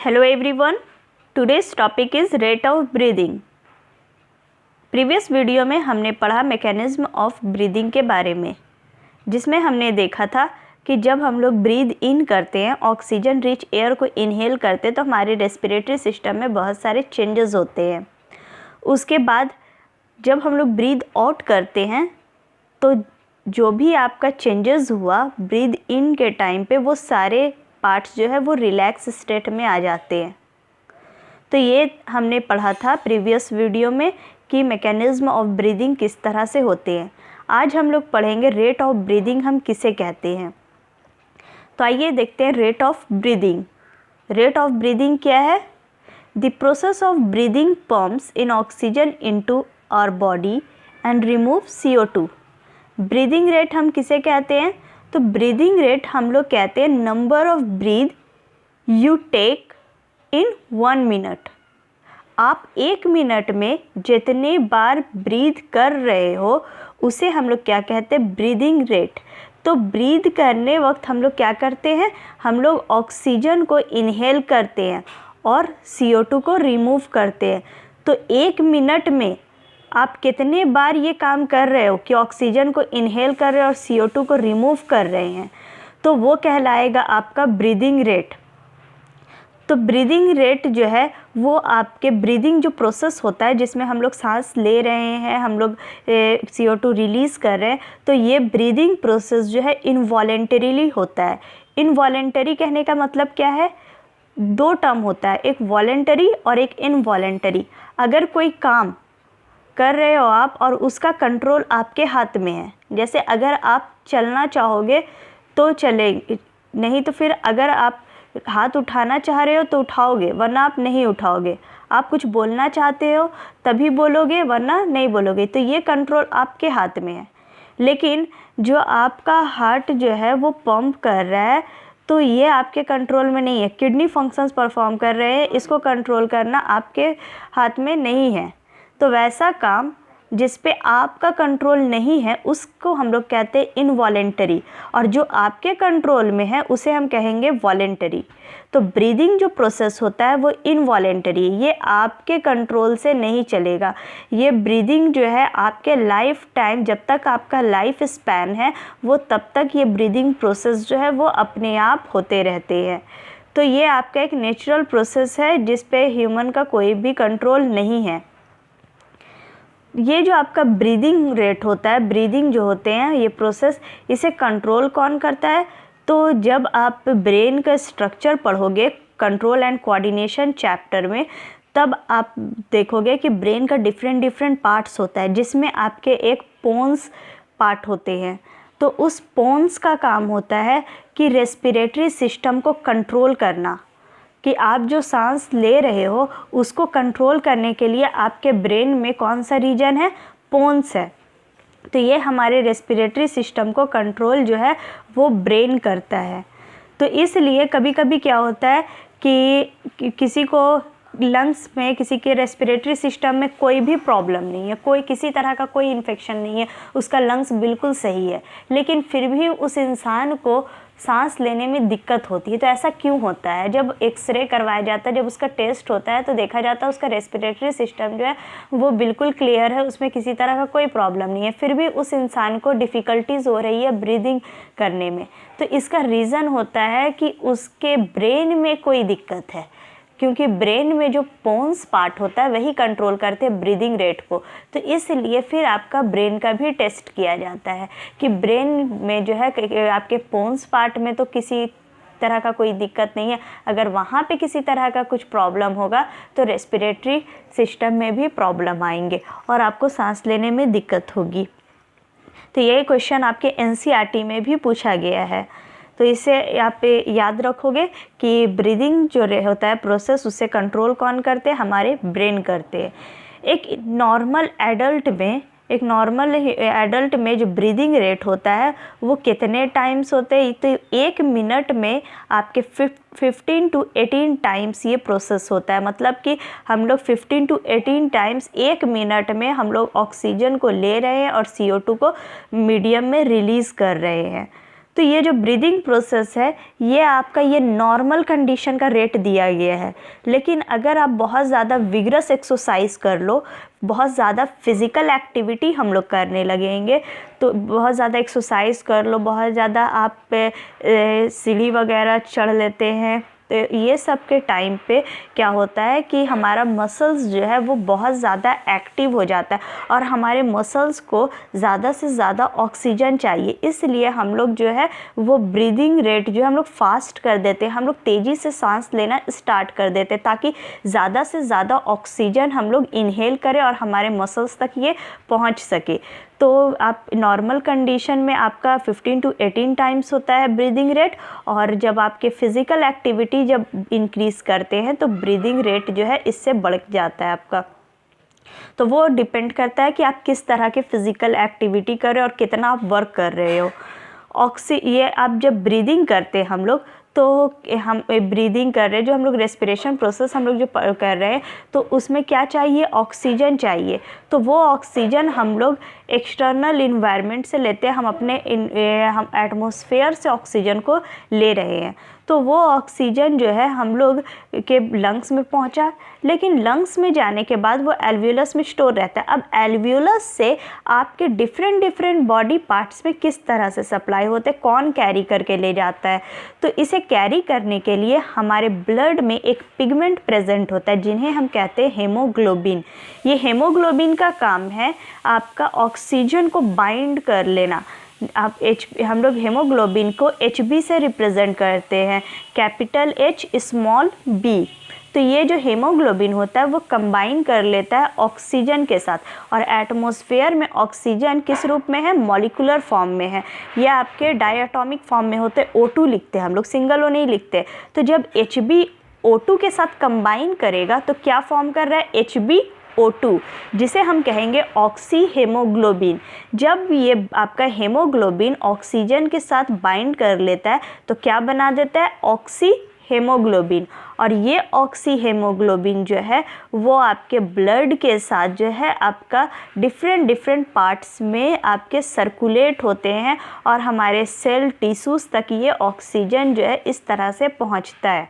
Hello everyone, today's topic is rate of breathing. Previous video में हमने पढ़ा mechanism of breathing के बारे में, जिसमें हमने देखा था कि जब हम लोग ब्रीद इन करते हैं, ऑक्सीजन रिच एयर को इनहेल करते हैं, तो हमारे रेस्पिरेटरी सिस्टम में बहुत सारे चेंजेस होते हैं। उसके बाद जब हम लोग ब्रीद आउट करते हैं तो जो भी आपका चेंजेस हुआ ब्रीद इन के टाइम पे, वो सारे पार्ट्स जो है वो रिलैक्स स्टेट में आ जाते हैं। तो ये हमने पढ़ा था प्रीवियस वीडियो में कि मैकेनिज्म ऑफ ब्रीदिंग किस तरह से होते हैं। आज हम लोग पढ़ेंगे रेट ऑफ ब्रीदिंग हम किसे कहते हैं। तो आइए देखते हैं rate of breathing. Rate of breathing क्या है? The process of breathing pumps in oxygen into our body and remove CO2। Breathing rate हम किसे कहते हैं? तो ब्रीदिंग रेट हम लोग कहते हैं number of breath you take in 1 minute. आप 1 मिनट में जितने बार ब्रीथ कर रहे हो उसे हम लोग क्या कहते हैं? Breathing rate. तो ब्रीथ करने वक्त हम लोग क्या करते हैं? हम लोग ऑक्सीजन को इनहेल करते हैं और CO2 को रिमूव करते हैं। तो 1 मिनट में आप कितने बार ये काम कर रहे हो कि ऑक्सीजन को इनहेल कर रहे हो और CO2 को रिमूव कर रहे हैं, तो वो कहलाएगा आपका ब्रीदिंग रेट। तो ब्रीदिंग रेट जो है वो आपके ब्रीदिंग जो प्रोसेस होता है जिसमें हम लोग सांस ले रहे हैं, हम लोग CO2 रिलीज़ कर रहे हैं, तो ये ब्रीदिंग प्रोसेस जो है इनवॉलेंटरीली होता है। इनवॉलेंटरी कहने का मतलब क्या है? 2 टर्म होता है, एक वॉलेंटरी और एक इनवॉलेंटरी। अगर कोई काम कर रहे हो आप और उसका कंट्रोल आपके हाथ में है, जैसे अगर आप चलना चाहोगे तो चलेंगे, नहीं तो फिर अगर आप हाथ उठाना चाह रहे हो तो उठाओगे, वरना आप नहीं उठाओगे। आप कुछ बोलना चाहते हो तभी बोलोगे, वरना नहीं बोलोगे। तो ये कंट्रोल आपके हाथ में है। लेकिन जो आपका हार्ट जो है वो पंप कर रहा है, तो ये आपके कंट्रोल में नहीं है। किडनी फंक्शंस परफॉर्म कर रहे हैं, इसको कंट्रोल करना आपके हाथ में नहीं है। तो वैसा काम जिस पे आपका कंट्रोल नहीं है उसको हम लोग कहते हैं इनवॉलेंटरी, और जो आपके कंट्रोल में है उसे हम कहेंगे वॉलेंटरी। तो ब्रीदिंग जो प्रोसेस होता है वो इनवॉलेंटरी, ये आपके कंट्रोल से नहीं चलेगा। ये ब्रीदिंग जो है आपके लाइफ टाइम, जब तक आपका लाइफ स्पैन है, वो तब तक ये ब्रीदिंग प्रोसेस जो है वो अपने आप होते रहते हैं। तो ये आपका एक नेचुरल प्रोसेस है जिस पे ह्यूमन का कोई भी कंट्रोल नहीं है। ये जो आपका ब्रीदिंग रेट होता है, ब्रीदिंग जो होते हैं ये प्रोसेस, इसे कंट्रोल कौन करता है? तो जब आप ब्रेन का स्ट्रक्चर पढ़ोगे कंट्रोल एंड कोऑर्डिनेशन चैप्टर में, तब आप देखोगे कि ब्रेन का डिफरेंट पार्ट्स होता है, जिसमें आपके एक पोन्स पार्ट होते हैं। तो उस पोन्स का काम होता है कि रेस्पिरेटरी सिस्टम को कंट्रोल करना, कि आप जो सांस ले रहे हो उसको कंट्रोल करने के लिए आपके ब्रेन में कौन सा रीजन है? पोन्स है। तो ये हमारे रेस्पिरेटरी सिस्टम को कंट्रोल जो है वो ब्रेन करता है। तो इसलिए कभी कभी क्या होता है कि किसी को लंग्स में, किसी के रेस्पिरेटरी सिस्टम में कोई भी प्रॉब्लम नहीं है, कोई किसी तरह का कोई इन्फेक्शन नहीं है, उसका लंग्स बिल्कुल सही है, लेकिन फिर भी उस इंसान को सांस लेने में दिक्कत होती है। तो ऐसा क्यों होता है? जब एक्सरे करवाया जाता है, जब उसका टेस्ट होता है, तो देखा जाता है उसका रेस्पिरेटरी सिस्टम जो है वो बिल्कुल क्लियर है, उसमें किसी तरह का कोई प्रॉब्लम नहीं है, फिर भी उस इंसान को डिफ़िकल्टीज़ हो रही है ब्रीदिंग करने में। तो इसका रीज़न होता है कि उसके ब्रेन में कोई दिक्कत है, क्योंकि ब्रेन में जो पोन्स पार्ट होता है वही कंट्रोल करते हैं ब्रीदिंग रेट को। तो इसलिए फिर आपका ब्रेन का भी टेस्ट किया जाता है कि ब्रेन में जो है आपके पोन्स पार्ट में तो किसी तरह का कोई दिक्कत नहीं है, अगर वहाँ पे किसी तरह का कुछ प्रॉब्लम होगा तो रेस्पिरेटरी सिस्टम में भी प्रॉब्लम आएंगे और आपको सांस लेने में दिक्कत होगी। तो ये क्वेश्चन आपके NCERT में भी पूछा गया है। तो इसे यहाँ पे याद रखोगे कि ब्रीदिंग जो होता है प्रोसेस, उससे कंट्रोल कौन करते हैं? हमारे ब्रेन करते हैं। एक नॉर्मल एडल्ट में जो ब्रीदिंग रेट होता है वो कितने टाइम्स होते हैं? तो 1 मिनट में आपके 15 to 18 टाइम्स ये प्रोसेस होता है। मतलब कि हम लोग 15 to 18 टाइम्स 1 मिनट में हम लोग ऑक्सीजन को ले रहे हैं और CO2 को मीडियम में रिलीज़ कर रहे हैं। तो ये जो ब्रीदिंग प्रोसेस है ये आपका ये नॉर्मल कंडीशन का रेट दिया गया है। लेकिन अगर आप बहुत ज़्यादा विगरस एक्सरसाइज कर लो, बहुत ज़्यादा फिज़िकल एक्टिविटी हम लोग करने लगेंगे, तो बहुत ज़्यादा एक्सरसाइज कर लो, बहुत ज़्यादा आप सीढ़ी वगैरह चढ़ लेते हैं, तो ये सब के टाइम पे क्या होता है कि हमारा मसल्स जो है वो बहुत ज़्यादा एक्टिव हो जाता है और हमारे मसल्स को ज़्यादा से ज़्यादा ऑक्सीजन चाहिए। इसलिए हम लोग जो है वो ब्रीदिंग रेट जो है हम लोग फास्ट कर देते हैं, हम लोग तेज़ी से सांस लेना स्टार्ट कर देते हैं ताकि ज़्यादा से ज़्यादा ऑक्सीजन हम लोग इनहेल करें और हमारे मसल्स तक ये पहुंच सके। तो आप नॉर्मल कंडीशन में आपका 15 to 18 टाइम्स होता है ब्रीदिंग रेट, और जब आपके फ़िज़िकल एक्टिविटी जब इंक्रीज़ करते हैं तो ब्रीदिंग रेट जो है इससे बढ़ जाता है आपका। तो वो डिपेंड करता है कि आप किस तरह के फ़िज़िकल एक्टिविटी कर रहे हो और कितना आप वर्क कर रहे हो। ये आप जब ब्रीदिंग करते हैं हम लोग, तो हम ब्रीदिंग कर रहे हैं, जो हम लोग रेस्पिरेशन प्रोसेस हम लोग जो कर रहे हैं, तो उसमें क्या चाहिए, ऑक्सीजन चाहिए। तो वो ऑक्सीजन हम लोग एक्सटर्नल इन्वायरमेंट से लेते हैं, हम अपने हम एटमॉस्फेयर से ऑक्सीजन को ले रहे हैं। तो वो ऑक्सीजन जो है हम लोग के लंग्स में पहुंचा, लेकिन लंग्स में जाने के बाद वो एल्वियोलस में स्टोर रहता है। अब एल्वियोलस से आपके डिफरेंट बॉडी पार्ट्स में किस तरह से सप्लाई होते हैं, कौन कैरी करके ले जाता है, तो इसे कैरी करने के लिए हमारे ब्लड में एक पिगमेंट प्रेजेंट होता है जिन्हें हम कहते हैं हेमोग्लोबिन। ये हेमोग्लोबिन का काम है आपका ऑक्सीजन को बाइंड कर लेना। हम लोग हेमोग्लोबिन को HB से रिप्रेजेंट करते हैं, कैपिटल H स्मॉल b। तो ये जो हेमोग्लोबिन होता है वो कंबाइन कर लेता है ऑक्सीजन के साथ, और एटमॉस्फेयर में ऑक्सीजन किस रूप में है, मॉलिक्यूलर फॉर्म में है। ये आपके डायटोमिक फॉर्म में होते हैं, O2 लिखते हैं हम लोग, सिंगल O नहीं लिखते। तो जब HB O2 के साथ कंबाइन करेगा तो क्या फॉर्म कर रहा है, HbO2, जिसे हम कहेंगे ऑक्सी हेमोग्लोबिन। जब ये आपका हेमोग्लोबिन ऑक्सीजन के साथ बाइंड कर लेता है तो क्या बना देता है, ऑक्सी हेमोग्लोबिन। और ये ऑक्सी हेमोग्लोबिन जो है वो आपके ब्लड के साथ जो है आपका डिफरेंट पार्ट्स में आपके सर्कुलेट होते हैं और हमारे सेल टिश्यूज़ तक ये ऑक्सीजन जो है इस तरह से पहुंचता है।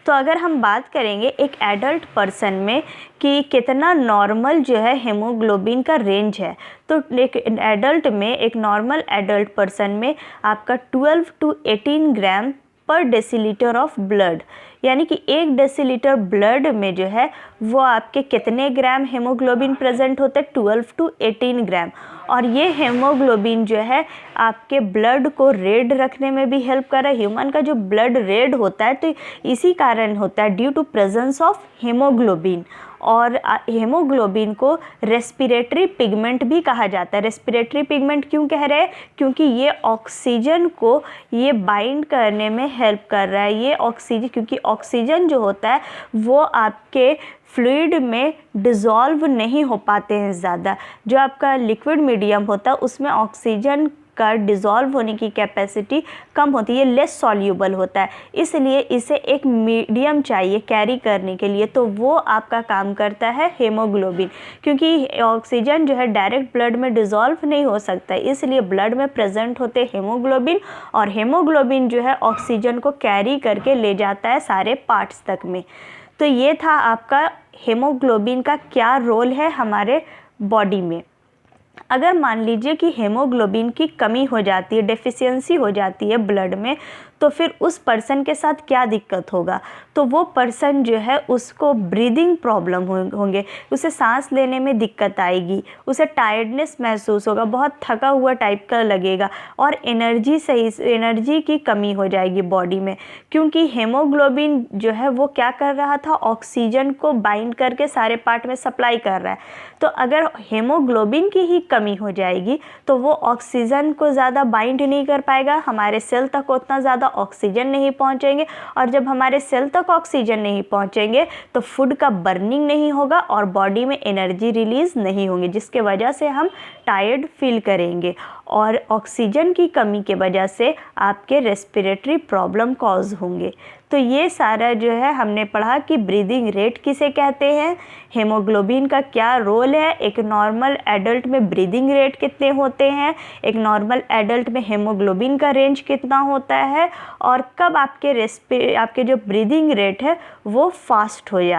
तो अगर हम बात करेंगे एक एडल्ट पर्सन में कि कितना नॉर्मल जो है हेमोग्लोबिन का रेंज है, तो एक एडल्ट में, एक नॉर्मल एडल्ट पर्सन में आपका 12 to 18 ग्राम पर डेसीलीटर ऑफ ब्लड, यानी कि 1 डेसीलीटर ब्लड में जो है वो आपके कितने ग्राम हेमोग्लोबिन प्रेजेंट होते हैं, 12 to 18 ग्राम। और ये हेमोग्लोबिन जो है आपके ब्लड को रेड रखने में भी हेल्प कर रहा है। ह्यूमन का जो ब्लड रेड होता है तो इसी कारण होता है, due to presence of haemoglobin. और हेमोग्लोबिन को रेस्पिरेटरी पिगमेंट भी कहा जाता है। रेस्पिरेटरी पिगमेंट क्यों कह रहे हैं, क्योंकि ये ऑक्सीजन को ये बाइंड करने में हेल्प कर रहा है। ये ऑक्सीजन, क्योंकि ऑक्सीजन जो होता है वो आपके फ्लूइड में डिज़ोल्व नहीं हो पाते हैं ज़्यादा। जो आपका लिक्विड मीडियम होता है उसमें ऑक्सीजन का डिज़ोल्व होने की कैपेसिटी कम होती है, ये लेस सॉल्यूबल होता है, इसलिए इसे एक मीडियम चाहिए कैरी करने के लिए। तो वो आपका काम करता है हेमोग्लोबिन, क्योंकि ऑक्सीजन जो है डायरेक्ट ब्लड में डिज़ोल्व नहीं हो सकता, इसलिए ब्लड में प्रेजेंट होते हेमोग्लोबिन, और हेमोग्लोबिन जो है ऑक्सीजन को कैरी करके ले जाता है सारे पार्ट्स तक में। तो ये था आपका हेमोग्लोबिन का क्या रोल है हमारे बॉडी में। अगर मान लीजिए कि हेमोग्लोबिन की कमी हो जाती है, डेफिशिएंसी हो जाती है ब्लड में, तो फिर उस पर्सन के साथ क्या दिक्कत होगा, तो वो पर्सन जो है उसको ब्रीदिंग प्रॉब्लम होंगे, उसे सांस लेने में दिक्कत आएगी, उसे टायर्डनेस महसूस होगा, बहुत थका हुआ टाइप का लगेगा, और एनर्जी की कमी हो जाएगी बॉडी में, क्योंकि हेमोग्लोबिन जो है वो क्या कर रहा था, ऑक्सीजन को बाइंड करके सारे पार्ट में सप्लाई कर रहा है। तो अगर हेमोग्लोबिन की ही कमी हो जाएगी तो वो ऑक्सीजन को ज़्यादा बाइंड नहीं कर पाएगा, हमारे सेल तक उतना ज़्यादा ऑक्सीजन नहीं पहुंचेंगे, और जब हमारे सेल तक ऑक्सीजन नहीं पहुंचेंगे तो फूड का बर्निंग नहीं होगा और बॉडी में एनर्जी रिलीज नहीं होंगी, जिसके वजह से हम टायर्ड फील करेंगे, और ऑक्सीजन की कमी के वजह से आपके रेस्पिरेटरी प्रॉब्लम कॉज होंगे। तो ये सारा जो है हमने पढ़ा कि ब्रीदिंग रेट किसे कहते हैं, हेमोग्लोबिन का क्या रोल है, एक नॉर्मल एडल्ट में ब्रीदिंग रेट कितने होते हैं, एक नॉर्मल एडल्ट में हेमोग्लोबिन का रेंज कितना होता है, और कब आपके जो ब्रीदिंग रेट है वो फास्ट हो जाता है।